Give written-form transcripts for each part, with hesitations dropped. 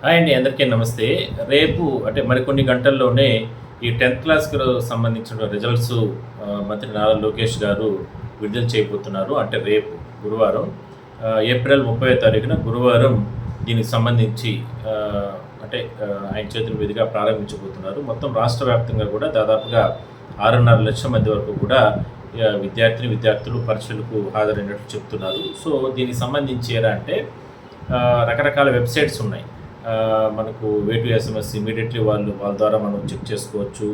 Hi అండి, అందరికీ నమస్తే. రేపు అంటే మరికొన్ని గంటల్లోనే ఈ 10థ్ క్లాస్‌కు సంబంధించిన రిజల్ట్స్ మంత్రి నారా లోకేష్ గారు విడుదల చేయబోతున్నారు. అంటే రేపు గురువారం ఏప్రిల్ 30వ తారీఖున గురువారం దీనికి సంబంధించి ఆయన చేతుల మీదుగా ప్రారంభించబోతున్నారు. మొత్తం రాష్ట్ర వ్యాప్తంగా కూడా దాదాపుగా 6.5 లక్షల మంది వరకు కూడా విద్యార్థులు పరీక్షలకు హాజరైనట్లు చెప్తున్నారు. సో దీనికి సంబంధించి ఎలా అంటే రకరకాల వెబ్‌సైట్స్ ఉన్నాయి. మనకు వే టు ఎస్ఎంఎస్ ఇమీడియట్లీ వాళ్ళ ద్వారా మనం చెక్ చేసుకోవచ్చు.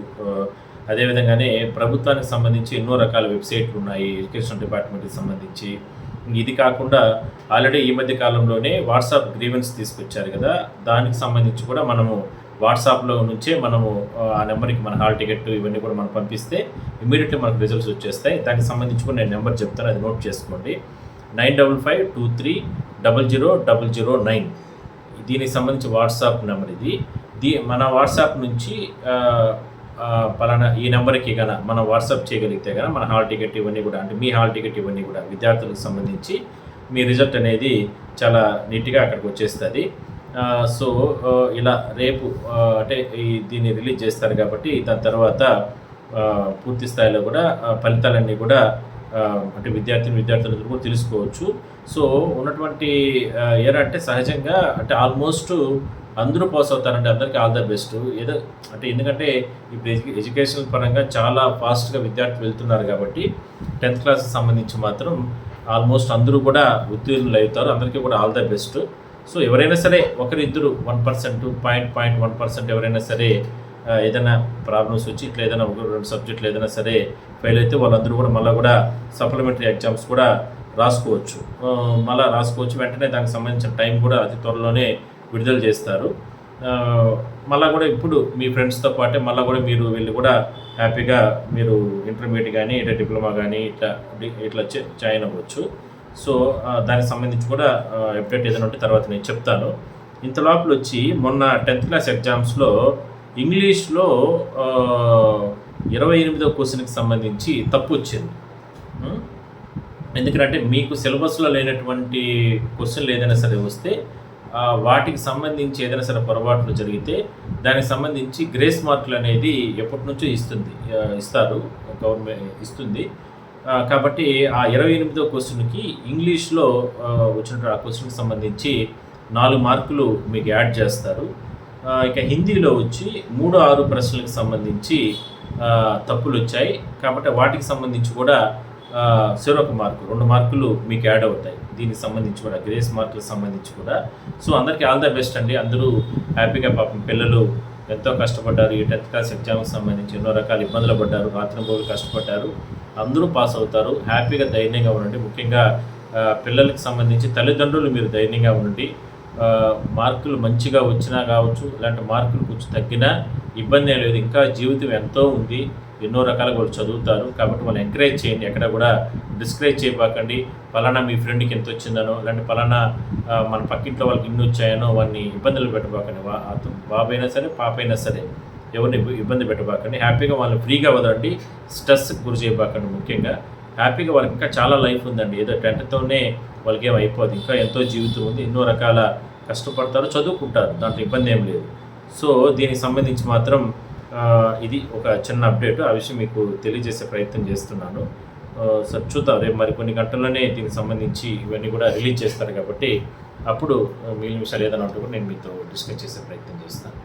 అదేవిధంగానే ప్రభుత్వానికి సంబంధించి ఎన్నో రకాల వెబ్సైట్లు ఉన్నాయి ఎడ్యుకేషన్ డిపార్ట్మెంట్కి సంబంధించి. ఇది కాకుండా ఆల్రెడీ ఈ మధ్య కాలంలోనే వాట్సాప్ గ్రీవెన్స్ తీసుకొచ్చారు కదా, దానికి సంబంధించి కూడా మనము వాట్సాప్లో నుంచే మనము ఆ నెంబర్కి మన హాల్ టికెట్ ఇవన్నీ కూడా మనం పంపిస్తే ఇమీడియట్లీ మనకు రిజల్ట్స్ వచ్చేస్తాయి. దానికి సంబంధించి కూడా నేను నెంబర్ చెప్తాను, అది నోట్ చేసుకోండి. 9552300009 దీనికి సంబంధించి వాట్సాప్ నెంబర్ ఇది. మన వాట్సాప్ నుంచి పలానా ఈ నెంబర్కి మనం వాట్సాప్ చేయగలిగితే మన హాల్ టికెట్ ఇవన్నీ కూడా, అంటే మీ హాల్ టికెట్ ఇవన్నీ కూడా విద్యార్థులకు సంబంధించి మీ రిజల్ట్ అనేది చాలా నీట్గా అక్కడికి వచ్చేస్తుంది. సో ఇలా రేపు దీన్ని రిలీజ్ చేస్తారు కాబట్టి దాని తర్వాత పూర్తి స్థాయిలో కూడా ఫలితాలన్నీ కూడా విద్యార్థులు కూడా తెలుసుకోవచ్చు. సో ఉన్నటువంటి అంటే సహజంగా ఆల్మోస్ట్ అందరూ పాస్ అవుతారంటే అందరికీ ఆల్ ద బెస్ట్. ఏదో ఎందుకంటే ఇప్పుడు ఎడ్యుకేషన్ పరంగా చాలా ఫాస్ట్గా విద్యార్థులు వెళ్తున్నారు కాబట్టి 10థ్ క్లాస్కి సంబంధించి మాత్రం ఆల్మోస్ట్ అందరూ కూడా ఉత్తీర్ణులు అవుతారు. అందరికీ కూడా ఆల్ ద బెస్ట్. సో ఎవరైనా సరే ఒకరిద్దరు 1%, 0.1% ఎవరైనా సరే ఏదైనా ప్రాబ్లమ్స్ వచ్చి ఇట్లా ఏదైనా 1-2 సబ్జెక్టులు ఏదైనా సరే ఫెయిల్ అయితే వాళ్ళందరూ కూడా మళ్ళీ కూడా సప్లిమెంటరీ ఎగ్జామ్స్ కూడా రాసుకోవచ్చు. వెంటనే దానికి సంబంధించిన టైం కూడా అతి త్వరలోనే విడుదల చేస్తారు. మళ్ళీ కూడా ఇప్పుడు మీ ఫ్రెండ్స్తో పాటే మళ్ళీ కూడా మీరు వెళ్ళి కూడా హ్యాపీగా మీరు ఇంటర్మీడియట్ కానీ డిప్లొమా కానీ ఇట్లా జాయిన్ అవ్వచ్చు. సో దానికి సంబంధించి కూడా అప్డేట్ ఏదైనా ఉంటే తర్వాత నేను చెప్తాను. ఇంత లోపల వచ్చి మొన్న 10థ్ క్లాస్ ఎగ్జామ్స్లో ఇంగ్లీష్లో 28వ క్వశ్చన్కి సంబంధించి తప్పు వచ్చింది. ఎందుకంటే మీకు సిలబస్లో లేనటువంటి క్వశ్చన్లు ఏదైనా సరే వస్తే వాటికి సంబంధించి ఏదైనా సరే పొరపాట్లు జరిగితే దానికి సంబంధించి గ్రేస్ మార్కులు అనేది ఎప్పటి నుంచో ఇస్తారు, గవర్నమెంట్ ఇస్తుంది. కాబట్టి ఆ 28వ క్వశ్చన్కి ఇంగ్లీష్లో వచ్చినటువంటి ఆ క్వశ్చన్కి సంబంధించి 4 మార్కులు మీకు యాడ్ చేస్తారు. ఇక హిందీలో వచ్చి 3-6 ప్రశ్నలకు సంబంధించి తప్పులు వచ్చాయి కాబట్టి వాటికి సంబంధించి కూడా 0.1 మార్కు 2 మార్కులు మీకు యాడ్ అవుతాయి. దీనికి సంబంధించి కూడా గ్రేస్ మార్కులకు సంబంధించి కూడా. సో అందరికీ ఆల్ ద బెస్ట్ అండి. అందరూ హ్యాపీగా, పాపం పిల్లలు ఎంతో కష్టపడ్డారు. ఈ 10థ్ క్లాస్ ఎగ్జామ్కి సంబంధించి ఎన్నో రకాల ఇబ్బందులు పడ్డారు, రాత్రింబవళ్ళు కష్టపడ్డారు. అందరూ పాస్ అవుతారు. హ్యాపీగా ధైర్యంగా ఉండండి. ముఖ్యంగా పిల్లలకి సంబంధించి తల్లిదండ్రులు మీరు ధైర్యంగా ఉండండి. మార్కులు మంచిగా వచ్చినా కావచ్చు, ఇలాంటి మార్కులు కొంచెం తగ్గినా ఇబ్బంది ఏం లేదు. ఇంకా జీవితం ఎంతో ఉంది, ఎన్నో రకాలుగా వాళ్ళు చదువుతారు కాబట్టి వాళ్ళు ఎంకరేజ్ చేయండి. ఎక్కడ కూడా డిస్కరేజ్ చేయబాకండి. పలానా మీ ఫ్రెండ్కి ఎంత వచ్చిందనో, లేదంటే పలానా మన పక్కింట్లో వాళ్ళకి ఇన్ని వచ్చాయనో వాడిని ఇబ్బందులు పెట్టబాకండి. బాబైనా సరే పాపైనా సరే ఎవరిని ఇబ్బంది పెట్టబాకండి. హ్యాపీగా వాళ్ళని ఫ్రీగా వదలండి, స్ట్రెస్కి గురి చేయబాకండి. ముఖ్యంగా హ్యాపీగా వాళ్ళకి ఇంకా చాలా లైఫ్ ఉందండి. ఏదో 10థ్తోనే వాళ్ళకి ఏం అయిపోదు, ఇంకా ఎంతో జీవితం ఉంది. ఎన్నో రకాల కష్టపడతారు, చదువుకుంటారు, దాంట్లో ఇబ్బంది ఏం లేదు. సో దీనికి సంబంధించి మాత్రం ఇది ఒక చిన్న అప్డేట్. ఆ విషయం మీకు తెలియజేసే ప్రయత్నం చేస్తున్నాను. సో చూద్దాం, రేపు మరికొన్ని గంటల్లోనే దీనికి సంబంధించి ఇవన్నీ కూడా రిలీజ్ చేస్తారు కాబట్టి అప్పుడు మిగిలిన విషయాలు ఏదైనా ఉంటే కూడా నేను మీతో డిస్కస్ చేసే ప్రయత్నం చేస్తాను.